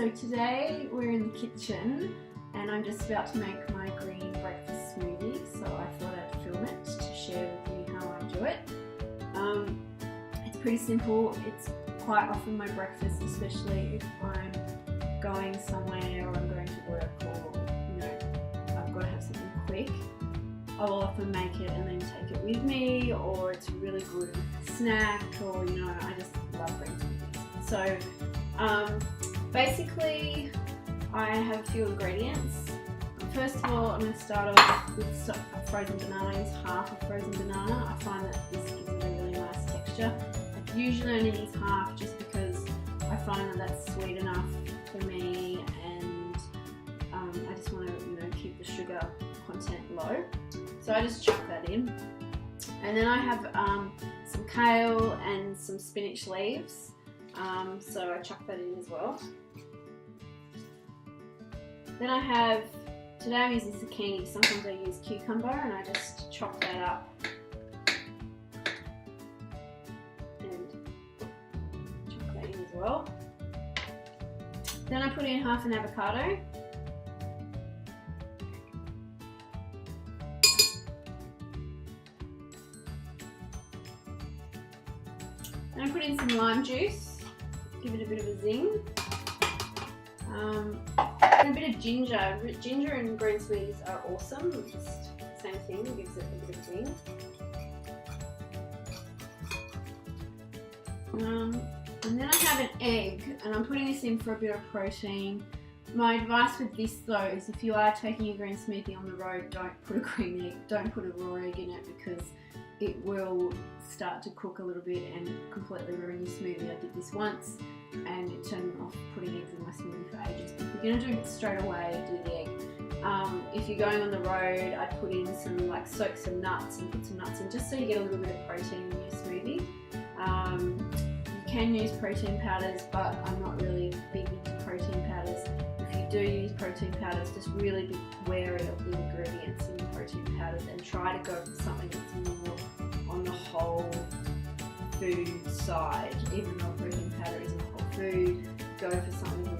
So today we're in the kitchen and I'm just about to make my green breakfast smoothie, so I thought I'd film it to share with you how I do it. It's pretty simple. It's quite often my breakfast, especially if I'm going somewhere or I'm going to work or I've got to have something quick. I'll often make it and then take it with me, or it's a really good snack, or I just love green smoothies. So basically I have a few ingredients. First of all, I'm going to start off with a frozen banana. I use half a frozen banana. I find that this gives it a really nice texture. I usually only use half just because I find that that's sweet enough for me, and I just want to keep the sugar content low. So I just chuck that in. And then I have some kale and some spinach leaves. So I chuck that in as well. Then today I'm using zucchini. Sometimes I use cucumber, and I just chop that up and chuck that in as well. Then I put in half an avocado. And I put in some lime juice, give it a bit of a zing. And a bit of ginger. Ginger and green smoothies are awesome. Just the same thing, it gives it a bit of a zing. And then I have an egg, and I'm putting this in for a bit of protein. My advice with this though is if you are taking a green smoothie on the road, don't put a green egg, don't put a raw egg in it, because it will start to cook a little bit and completely ruin your smoothie. I did this once and it turned me off putting eggs in my smoothie for ages. But if you're going to do it straight away, do the egg. If you're going on the road, I'd put in soak some nuts and put some nuts in, just so you get a little bit of protein in your smoothie. You can use protein powders, but I'm not really big into protein powders. If you do use protein powders, just really be wary of the ingredients in the protein powders and try to go for something that's more on the whole food side. Even though protein powder isn't a whole food, go for something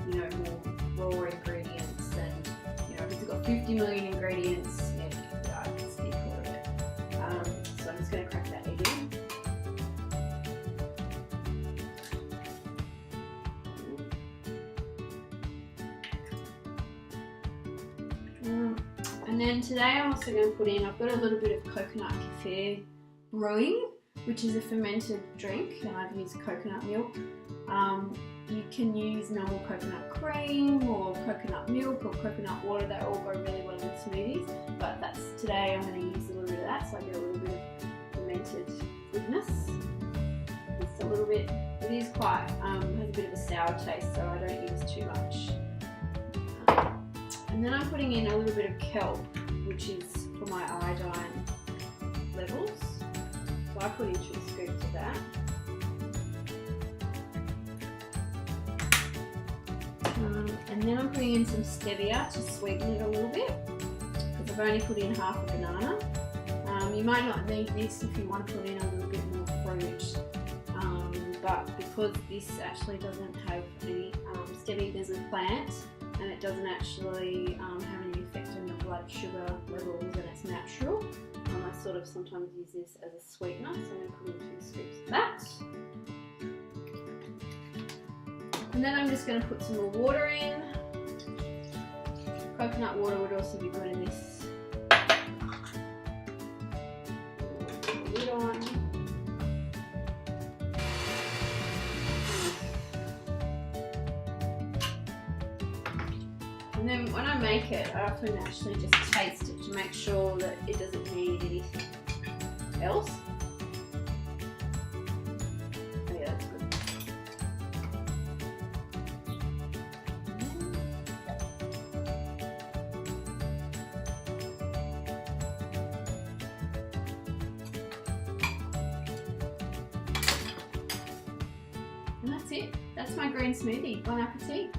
with more raw ingredients. And if it's got 50 million ingredients, yeah, I can stick clear of it. So I'm just going to crack that egg in. And then today I'm also going to put in, I've got a little bit of coconut kefir brewing, which is a fermented drink, and I've used coconut milk. You can use normal coconut cream or coconut milk or coconut water. They all go really well with smoothies, but today I'm going to use a little bit of that, so I get a little bit of fermented goodness. It's a little bit, it is quite, has a bit of a sour taste, so I don't use too much. And then I'm putting in a little bit of kelp, which is for my iodine levels. So I put in 2 scoops of that. And then I'm putting in some stevia to sweeten it a little bit, because I've only put in half a banana. You might not need this if you want to put in a little bit more fruit, but because this actually doesn't have any stevia, there's a plant, and it doesn't actually have any effect on your blood sugar levels, and it's natural. I sort of sometimes use this as a sweetener, so I'm going to put in 2 scoops of that. And then I'm just going to put some more water in. Coconut water would also be good in this. Put the lid on. And then when I make it, I often actually just taste it to make sure that it doesn't need anything else. Oh yeah, that's good. And that's it. That's my green smoothie. Bon appetit.